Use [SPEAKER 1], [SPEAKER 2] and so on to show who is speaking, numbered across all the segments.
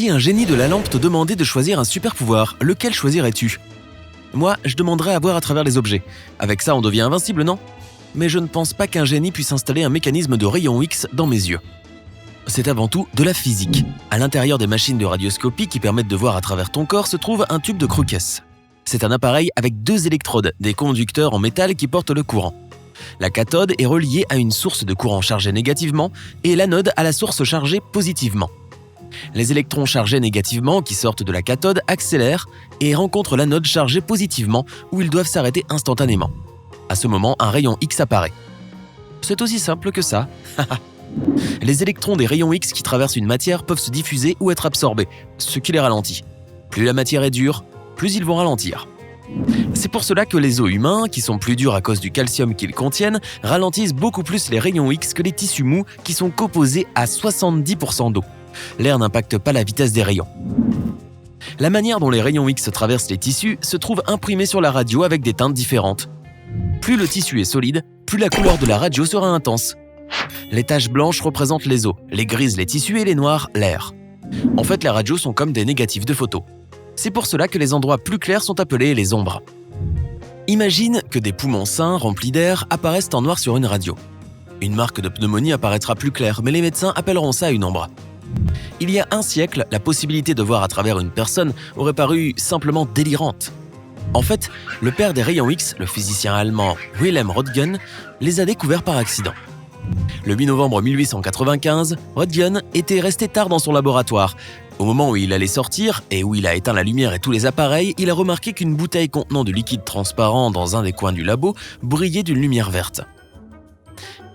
[SPEAKER 1] Si un génie de la lampe te demandait de choisir un super pouvoir, lequel choisirais-tu ? Moi, je demanderais à voir à travers les objets. Avec ça, on devient invincible, non ? Mais je ne pense pas qu'un génie puisse installer un mécanisme de rayon X dans mes yeux. C'est avant tout de la physique. À l'intérieur des machines de radioscopie qui permettent de voir à travers ton corps se trouve un tube de Crookes. C'est un appareil avec 2 électrodes, des conducteurs en métal qui portent le courant. La cathode est reliée à une source de courant chargée négativement et l'anode à la source chargée positivement. Les électrons chargés négativement qui sortent de la cathode accélèrent et rencontrent l'anode chargée positivement où ils doivent s'arrêter instantanément. À ce moment, un rayon X apparaît. C'est aussi simple que ça. Les électrons des rayons X qui traversent une matière peuvent se diffuser ou être absorbés, ce qui les ralentit. Plus la matière est dure, plus ils vont ralentir. C'est pour cela que les os humains, qui sont plus durs à cause du calcium qu'ils contiennent, ralentissent beaucoup plus les rayons X que les tissus mous qui sont composés à 70% d'eau. L'air n'impacte pas la vitesse des rayons. La manière dont les rayons X traversent les tissus se trouve imprimée sur la radio avec des teintes différentes. Plus le tissu est solide, plus la couleur de la radio sera intense. Les taches blanches représentent les os, les grises les tissus et les noirs l'air. En fait, les radios sont comme des négatifs de photos. C'est pour cela que les endroits plus clairs sont appelés les ombres. Imagine que des poumons sains remplis d'air apparaissent en noir sur une radio. Une marque de pneumonie apparaîtra plus claire, mais les médecins appelleront ça une ombre. Il y a un siècle, la possibilité de voir à travers une personne aurait paru simplement délirante. En fait, le père des rayons X, le physicien allemand Wilhelm Röntgen, les a découverts par accident. Le 8 novembre 1895, Röntgen était resté tard dans son laboratoire. Au moment où il allait sortir et où il a éteint la lumière et tous les appareils, il a remarqué qu'une bouteille contenant de liquide transparent dans un des coins du labo brillait d'une lumière verte.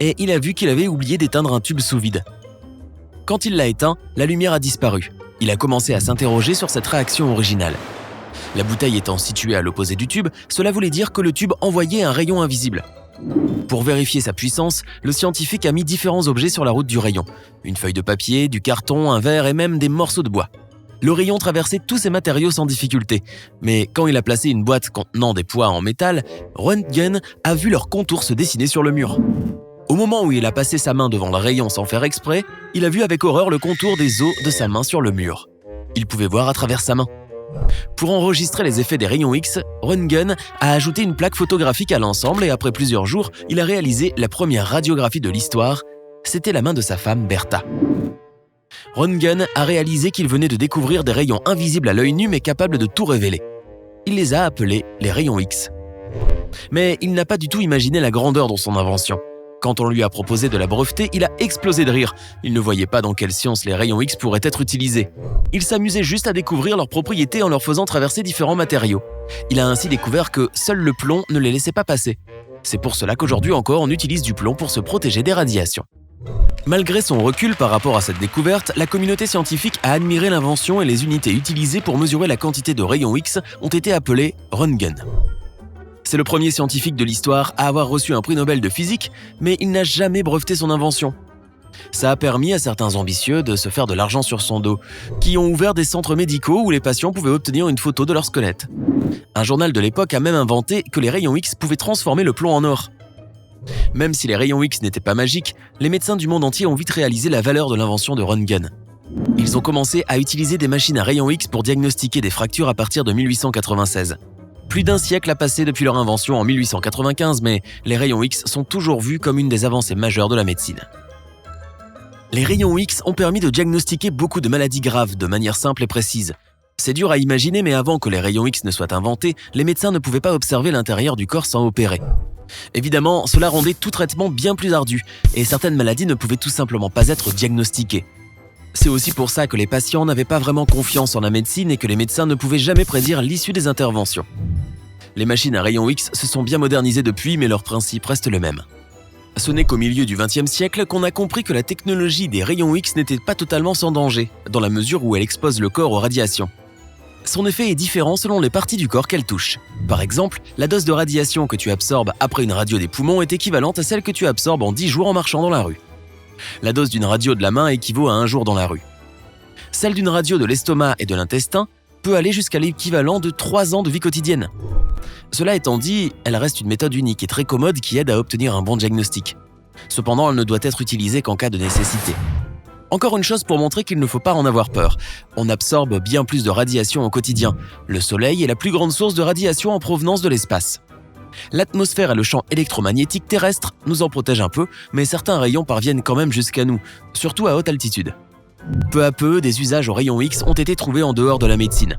[SPEAKER 1] Et il a vu qu'il avait oublié d'éteindre un tube sous vide. Quand il l'a éteint, la lumière a disparu. Il a commencé à s'interroger sur cette réaction originale. La bouteille étant située à l'opposé du tube, cela voulait dire que le tube envoyait un rayon invisible. Pour vérifier sa puissance, le scientifique a mis différents objets sur la route du rayon. Une feuille de papier, du carton, un verre et même des morceaux de bois. Le rayon traversait tous ces matériaux sans difficulté. Mais quand il a placé une boîte contenant des poids en métal, Röntgen a vu leurs contours se dessiner sur le mur. Au moment où il a passé sa main devant le rayon sans faire exprès, il a vu avec horreur le contour des os de sa main sur le mur. Il pouvait voir à travers sa main. Pour enregistrer les effets des rayons X, Röntgen a ajouté une plaque photographique à l'ensemble et après plusieurs jours, il a réalisé la première radiographie de l'histoire. C'était la main de sa femme Bertha. Röntgen a réalisé qu'il venait de découvrir des rayons invisibles à l'œil nu mais capables de tout révéler. Il les a appelés les rayons X. Mais il n'a pas du tout imaginé la grandeur de son invention. Quand on lui a proposé de la breveter, il a explosé de rire. Il ne voyait pas dans quelle science les rayons X pourraient être utilisés. Il s'amusait juste à découvrir leurs propriétés en leur faisant traverser différents matériaux. Il a ainsi découvert que seul le plomb ne les laissait pas passer. C'est pour cela qu'aujourd'hui encore on utilise du plomb pour se protéger des radiations. Malgré son recul par rapport à cette découverte, la communauté scientifique a admiré l'invention et les unités utilisées pour mesurer la quantité de rayons X ont été appelées Röntgen. C'est le premier scientifique de l'histoire à avoir reçu un prix Nobel de physique, mais il n'a jamais breveté son invention. Ça a permis à certains ambitieux de se faire de l'argent sur son dos, qui ont ouvert des centres médicaux où les patients pouvaient obtenir une photo de leur squelette. Un journal de l'époque a même inventé que les rayons X pouvaient transformer le plomb en or. Même si les rayons X n'étaient pas magiques, les médecins du monde entier ont vite réalisé la valeur de l'invention de Röntgen. Ils ont commencé à utiliser des machines à rayons X pour diagnostiquer des fractures à partir de 1896. Plus d'un siècle a passé depuis leur invention en 1895, mais les rayons X sont toujours vus comme une des avancées majeures de la médecine. Les rayons X ont permis de diagnostiquer beaucoup de maladies graves de manière simple et précise. C'est dur à imaginer, mais avant que les rayons X ne soient inventés, les médecins ne pouvaient pas observer l'intérieur du corps sans opérer. Évidemment, cela rendait tout traitement bien plus ardu, et certaines maladies ne pouvaient tout simplement pas être diagnostiquées. C'est aussi pour ça que les patients n'avaient pas vraiment confiance en la médecine et que les médecins ne pouvaient jamais prédire l'issue des interventions. Les machines à rayons X se sont bien modernisées depuis, mais leur principe reste le même. Ce n'est qu'au milieu du XXe siècle qu'on a compris que la technologie des rayons X n'était pas totalement sans danger, dans la mesure où elle expose le corps aux radiations. Son effet est différent selon les parties du corps qu'elle touche. Par exemple, la dose de radiation que tu absorbes après une radio des poumons est équivalente à celle que tu absorbes en 10 jours en marchant dans la rue. La dose d'une radio de la main équivaut à 1 jour dans la rue. Celle d'une radio de l'estomac et de l'intestin peut aller jusqu'à l'équivalent de 3 ans de vie quotidienne. Cela étant dit, elle reste une méthode unique et très commode qui aide à obtenir un bon diagnostic. Cependant, elle ne doit être utilisée qu'en cas de nécessité. Encore une chose pour montrer qu'il ne faut pas en avoir peur. On absorbe bien plus de radiation au quotidien. Le soleil est la plus grande source de radiation en provenance de l'espace. L'atmosphère et le champ électromagnétique terrestre nous en protègent un peu, mais certains rayons parviennent quand même jusqu'à nous, surtout à haute altitude. Peu à peu, des usages aux rayons X ont été trouvés en dehors de la médecine.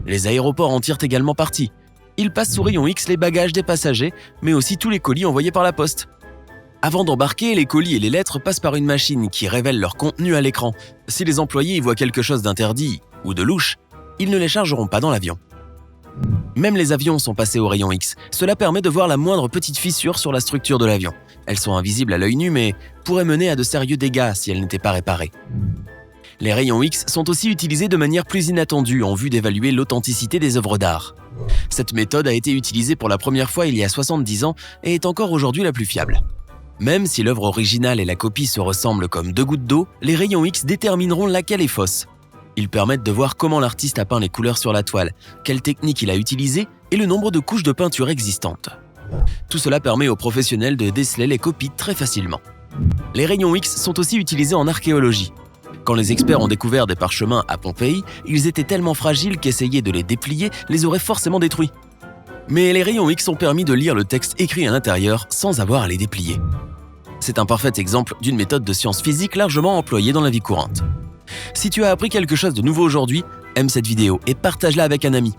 [SPEAKER 1] Les aéroports en tirent également parti. Ils passent sous rayons X les bagages des passagers, mais aussi tous les colis envoyés par la poste. Avant d'embarquer, les colis et les lettres passent par une machine qui révèle leur contenu à l'écran. Si les employés y voient quelque chose d'interdit ou de louche, ils ne les chargeront pas dans l'avion. Même les avions sont passés aux rayons X. Cela permet de voir la moindre petite fissure sur la structure de l'avion. Elles sont invisibles à l'œil nu, mais pourraient mener à de sérieux dégâts si elles n'étaient pas réparées. Les rayons X sont aussi utilisés de manière plus inattendue en vue d'évaluer l'authenticité des œuvres d'art. Cette méthode a été utilisée pour la première fois il y a 70 ans et est encore aujourd'hui la plus fiable. Même si l'œuvre originale et la copie se ressemblent comme deux gouttes d'eau, les rayons X détermineront laquelle est fausse. Ils permettent de voir comment l'artiste a peint les couleurs sur la toile, quelle technique il a utilisée et le nombre de couches de peinture existantes. Tout cela permet aux professionnels de déceler les copies très facilement. Les rayons X sont aussi utilisés en archéologie. Quand les experts ont découvert des parchemins à Pompéi, ils étaient tellement fragiles qu'essayer de les déplier les aurait forcément détruits. Mais les rayons X ont permis de lire le texte écrit à l'intérieur sans avoir à les déplier. C'est un parfait exemple d'une méthode de science physique largement employée dans la vie courante. Si tu as appris quelque chose de nouveau aujourd'hui, aime cette vidéo et partage-la avec un ami.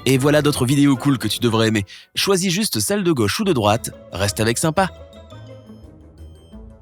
[SPEAKER 1] Et voilà d'autres vidéos cool que tu devrais aimer. Choisis juste celle de gauche ou de droite, reste avec sympa.